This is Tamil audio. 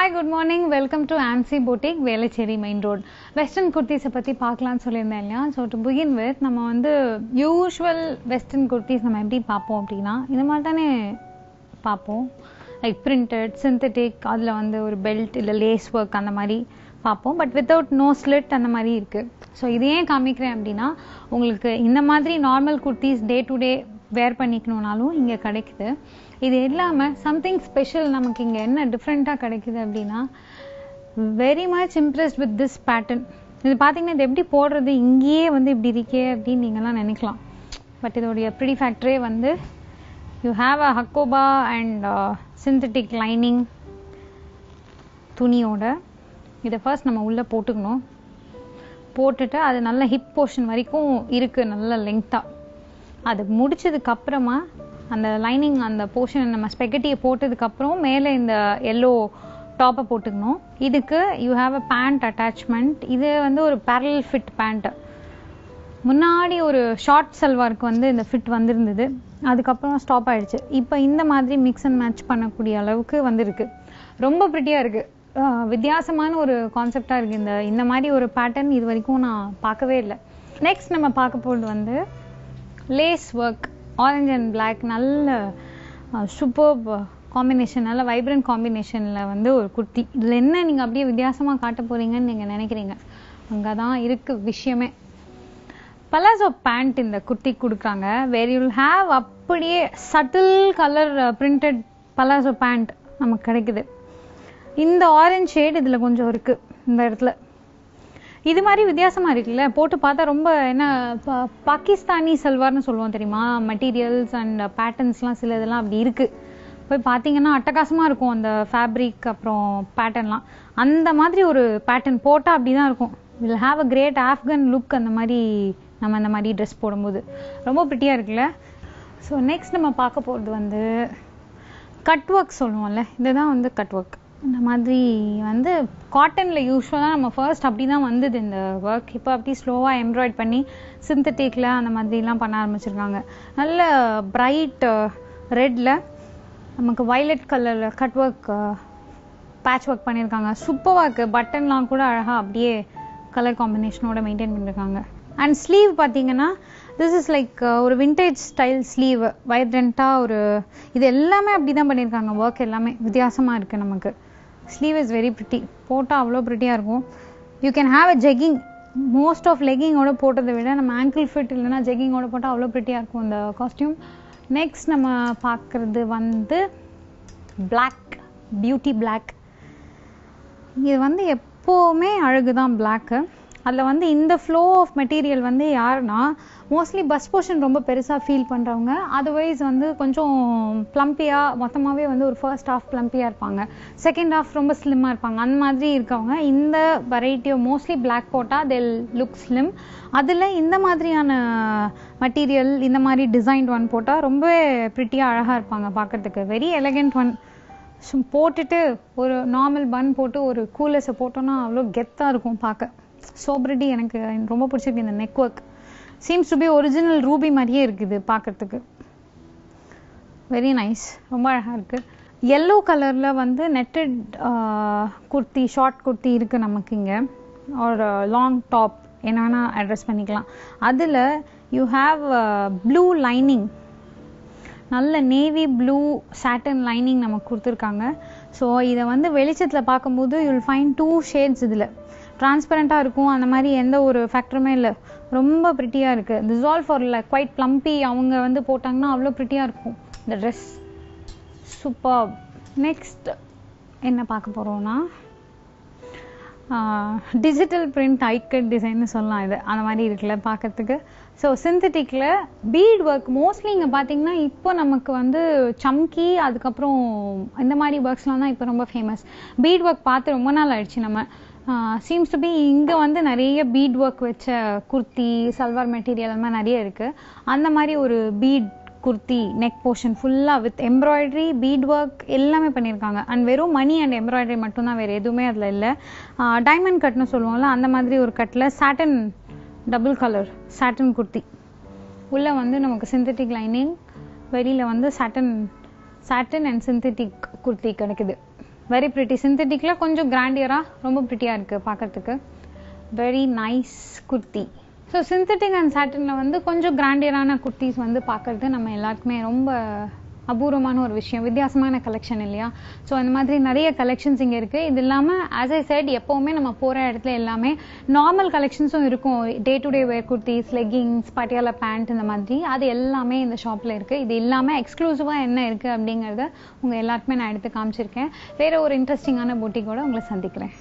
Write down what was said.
Hi, good morning. Welcome to AMC Boutique, Velachery Main Road. Western kurtis பத்தி பார்க்கலாம் சொல்லியிருந்தேன் இல்லையா. So to begin with, நம்ம வந்து usual western kurtis நம்ம எப்படி பார்ப்போம் அப்படின்னா இந்த மாதிரி தானே பார்ப்போம். லைக் printed, synthetic, அதில் வந்து ஒரு பெல்ட் இல்லை லேஸ் ஒர்க் அந்த மாதிரி பார்ப்போம். பட் வித்தவுட் நோ ஸ்லிட் அந்த மாதிரி இருக்குது. ஸோ இது ஏன் காமிக்கிறேன் அப்படின்னா உங்களுக்கு இந்த மாதிரி normal kurtis day to day wear பண்ணிக்கணுன்னாலும் இங்கே கிடைக்குது. இது இல்லாமல் சம்திங் ஸ்பெஷல் நமக்கு இங்கே என்ன டிஃப்ரெண்ட்டாக கிடைக்குது அப்படின்னா very much impressed with this pattern. இது பார்த்தீங்கன்னா இது எப்படி போடுறது இங்கேயே வந்து இப்படி இருக்கே அப்படின்னு நீங்கள்லாம் நினைக்கலாம். பட் இதோடைய ப்ரிடி ஃபேக்டரே வந்து you have a hakoba and synthetic lining துணியோட இதை ஃபர்ஸ்ட் நம்ம உள்ளே போட்டுக்கணும். போட்டுட்டு அது நல்ல ஹிப் போர்ஷன் வரைக்கும் இருக்குது, நல்ல லெங்க்த்தாக. அது முடிச்சதுக்கப்புறமா அந்த லைனிங் அந்த போர்ஷனை நம்ம ஸ்பெகட்டியை போட்டதுக்கப்புறம் மேலே இந்த எல்லோ டாப்பை போட்டுக்கணும். இதுக்கு you have a pant attachment. இது வந்து ஒரு பேரல் ஃபிட் பேண்ட்டு. முன்னாடி ஒரு ஷார்ட் சல்வாருக்கு வந்து இந்த ஃபிட் வந்திருந்தது, அதுக்கப்புறம் ஸ்டாப் ஆகிடுச்சு. இப்போ இந்த மாதிரி மிக்ஸ் அண்ட் மேட்ச் பண்ணக்கூடிய அளவுக்கு வந்துருக்கு. ரொம்ப ப்ரிட்டியாக இருக்குது, வித்தியாசமான ஒரு கான்செப்டாக இருக்குது. இந்த மாதிரி ஒரு பேட்டர்ன் இது வரைக்கும் நான் பார்க்கவே இல்லை. நெக்ஸ்ட் நம்ம பார்க்க போகிறது வந்து lace work, orange and black, நல்ல சூப்பர் காம்பினேஷன், நல்ல வைப்ரண்ட் காம்பினேஷனில் வந்து ஒரு குர்த்தி. இதில் என்ன நீங்கள் அப்படியே வித்தியாசமாக காட்ட போகிறீங்கன்னு நீங்கள் நினைக்கிறீங்க, அங்கே தான் இருக்குது விஷயமே. பலாசோ பேண்ட் இந்த குர்த்தி கொடுக்குறாங்க. வேர் யூல் ஹாவ் அப்படியே subtle colour printed palazzo pant நமக்கு கிடைக்குது. இந்த ஆரஞ்ச் ஷேட் இதில் கொஞ்சம் இருக்குது இந்த இடத்துல. இது மாதிரி வித்தியாசமாக இருக்குல்ல, போட்டு பார்த்தா ரொம்ப என்ன பாகிஸ்தானி சல்வார்னு சொல்லுவோம் தெரியுமா. மெட்டீரியல்ஸ் அண்ட் பேட்டர்ன்ஸ்லாம் சில இதெல்லாம் அப்படி இருக்குது. போய் பார்த்தீங்கன்னா அட்டகாசமாக இருக்கும் அந்த ஃபேப்ரிக் அப்புறம் பேட்டர்ன்லாம். அந்த மாதிரி ஒரு பேட்டர்ன் போட்டால் அப்படி தான் இருக்கும். Will have a great Afghan look அந்த மாதிரி நம்ம அந்த மாதிரி ட்ரெஸ் போடும்போது ரொம்ப ப்ரிட்டியாக இருக்குல்ல. ஸோ நெக்ஸ்ட் நம்ம பார்க்க போகிறது வந்து கட் ஒர்க் சொல்லுவோம்ல, இதுதான் வந்து கட் ஒர்க். இந்த மாதிரி வந்து காட்டனில் யூஸ்வலாக நம்ம ஃபர்ஸ்ட் அப்படி தான் வந்தது இந்த ஒர்க். இப்போ அப்படி ஸ்லோவாக எம்ப்ராய்ட் பண்ணி சிந்தட்டிக்கில் அந்த மாதிரிலாம் பண்ண ஆரம்பிச்சிருக்காங்க. நல்ல பிரைட் ரெட்டில் நமக்கு வைலட் கலரில் கட் ஒர்க் பேட்ச் ஒர்க் பண்ணியிருக்காங்க. சூப்பராக இருக்குது. பட்டன்லாம் கூட அழகாக அப்படியே கலர் காம்பினேஷனோட மெயின்டைன் பண்ணியிருக்காங்க. அண்ட் ஸ்லீவ் பார்த்தீங்கன்னா திஸ் இஸ் லைக் ஒரு விண்டேஜ் ஸ்டைல் ஸ்லீவ், வைப்ரண்ட்டாக ஒரு இது எல்லாமே அப்படி தான் பண்ணியிருக்காங்க. ஒர்க் எல்லாமே வித்தியாசமாக இருக்குது நமக்கு. Sleeve is very pretty. போட்டால் அவ்வளோ ப்ரிட்டியாக இருக்கும். You can have a jegging. Most of லெக்கிங்கோட போட்டதை விட நம்ம ஆங்கிள் ஃபிட் இல்லைன்னா ஜெக்கிங்கோட போட்டால் அவ்வளோ ப்ரிட்டியாக இருக்கும் இந்த காஸ்டியூம். நெக்ஸ்ட் நம்ம பார்க்குறது வந்து பிளாக், பியூட்டி பிளாக். இது வந்து எப்போவுமே அழகு தான் பிளாக்கு. அதில் வந்து இந்த ஃப்ளோ ஆஃப் மெட்டீரியல் வந்து யாருன்னா மோஸ்ட்லி பஸ் போர்ஷன் ரொம்ப பெருசாக ஃபீல் பண்ணுறவங்க, அதர்வைஸ் வந்து கொஞ்சம் ப்ளம்பியாக மொத்தமாகவே வந்து ஒரு ஃபர்ஸ்ட் ஹாஃப் ப்ளம்பியாக இருப்பாங்க, செகண்ட் ஹாஃப் ரொம்ப ஸ்லிம்மாக இருப்பாங்க. அந்த மாதிரி இருக்கவங்க இந்த வெரைட்டியோ மோஸ்ட்லி பிளாக் போட்டால் தெல் லுக் ஸ்லிம். அதில் இந்த மாதிரியான மெட்டீரியல் இந்த மாதிரி டிசைன்ட் ஒன் போட்டால் ரொம்பவே ப்ரிட்டியாக அழகாக இருப்பாங்க பார்க்குறதுக்கு. Very elegant one. போட்டுட்டு ஒரு நார்மல் பன் போட்டு ஒரு கூலர்ஸை போட்டோன்னா அவ்வளோ கெத்தாக இருக்கும் பார்க்க. So pretty. எனக்கு ரொம்ப பிடிச்சிருக்கு இந்த neck work. Seems to be original Ruby மாதிரியே இருக்குது பார்க்குறதுக்கு. வெரி நைஸ், ரொம்ப அழகாக இருக்குது. எல்லோ கலரில் வந்து நெட்டட் குர்த்தி, ஷார்ட் குர்த்தி இருக்குது நமக்கு இங்கே. ஒரு லாங் டாப் என்ன வேணால் அட்ரஸ் பண்ணிக்கலாம். அதில் யூ ஹாவ் ப்ளூ லைனிங், நல்ல நேவி ப்ளூ சாட்டன் லைனிங் நமக்கு கொடுத்துருக்காங்க. ஸோ இதை வந்து வெளிச்சத்தில் பார்க்கும்போது யூல் ஃபைண்ட் 2 ஷேட்ஸ். இதில் டிரான்ஸ்பரண்ட்டாக இருக்கும், அந்த மாதிரி எந்த ஒரு ஃபேக்டருமே இல்லை. ரொம்ப ப்ரிட்டியாக இருக்குது. This all for like quite plumpy அவங்க வந்து போட்டாங்கன்னா அவ்வளோ ப்ரிட்டியாக இருக்கும் இந்த ட்ரெஸ். சூப்பர். நெக்ஸ்ட் என்ன பார்க்க போகிறோன்னா டிஜிட்டல் பிரிண்ட் ஐக்கட் டிசைன்னு சொல்லலாம். இது அந்த மாதிரி இருக்குல்ல பார்க்கறதுக்கு. ஸோ சிந்தட்டிக்கில் பீட் ஒர்க் மோஸ்ட்லி இங்கே பார்த்தீங்கன்னா இப்போ நமக்கு வந்து சம்கி அதுக்கப்புறம் இந்த மாதிரி ஒர்க்ஸ்லாம் தான் இப்போ ரொம்ப ஃபேமஸ். பீட் ஒர்க் பார்த்து ரொம்ப நாள் ஆயிடுச்சு நம்ம. சீம்ஸ் டு பி இங்கே வந்து நிறைய பீட் ஒர்க் வச்ச குர்த்தி, சல்வார் மெட்டீரியல் அந்த மாதிரி நிறைய இருக்குது. அந்த மாதிரி ஒரு பீட் குர்த்தி, நெக் போர்ஷன் ஃபுல்லாக வித் எம்ப்ராய்டரி, பீட் ஒர்க் எல்லாமே பண்ணியிருக்காங்க. அண்ட் வெறும் மணி அண்ட் எம்ப்ராய்டரி மட்டும்தான், வேறு எதுவுமே அதில் இல்லை. டைமண்ட் கட்னு சொல்லுவோம்ல அந்த மாதிரி ஒரு கட்டில் satin double colour satin kurti. உள்ளே வந்து நமக்கு சிந்தட்டிக் லைனிங், வெளியில் வந்து சாட்டன் அண்ட் சிந்தட்டிக் குர்த்தி கிடைக்குது. Very pretty. சிந்தட்டிக்ல கொஞ்சம் கிராண்டியரா ரொம்ப பிரிட்டியா இருக்கு பார்க்கறதுக்கு. Very nice kurti. So synthetic and சாட்டின்ல வந்து கொஞ்சம் கிராண்டியரான குர்த்திஸ் வந்து பார்க்கறது நம்ம எல்லாருக்குமே ரொம்ப அபூர்வமான ஒரு விஷயம், வித்தியாசமான கலெக்ஷன் இல்லையா? ஸோ அந்த மாதிரி நிறைய கலெக்ஷன்ஸ் இங்கே இருக்குது. இது இல்லாமல் ஆஸ் ஐ செட் எப்போவுமே நம்ம போகிற இடத்துல எல்லாமே நார்மல் கலெக்ஷன்ஸும் இருக்கும். Day to day wear kurtis, leggings, Patiala pant இந்த மாதிரி அது எல்லாமே இந்த ஷாப்பில் இருக்குது. இது இல்லாமல் எக்ஸ்க்ளூசிவாக என்ன இருக்குது அப்படிங்கிறத உங்கள் எல்லாருக்குமே நான் எடுத்து காமிச்சிருக்கேன். வேறு ஒரு இன்ட்ரெஸ்டிங்கான பூட்டிக்கோட உங்களை சந்திக்கிறேன்.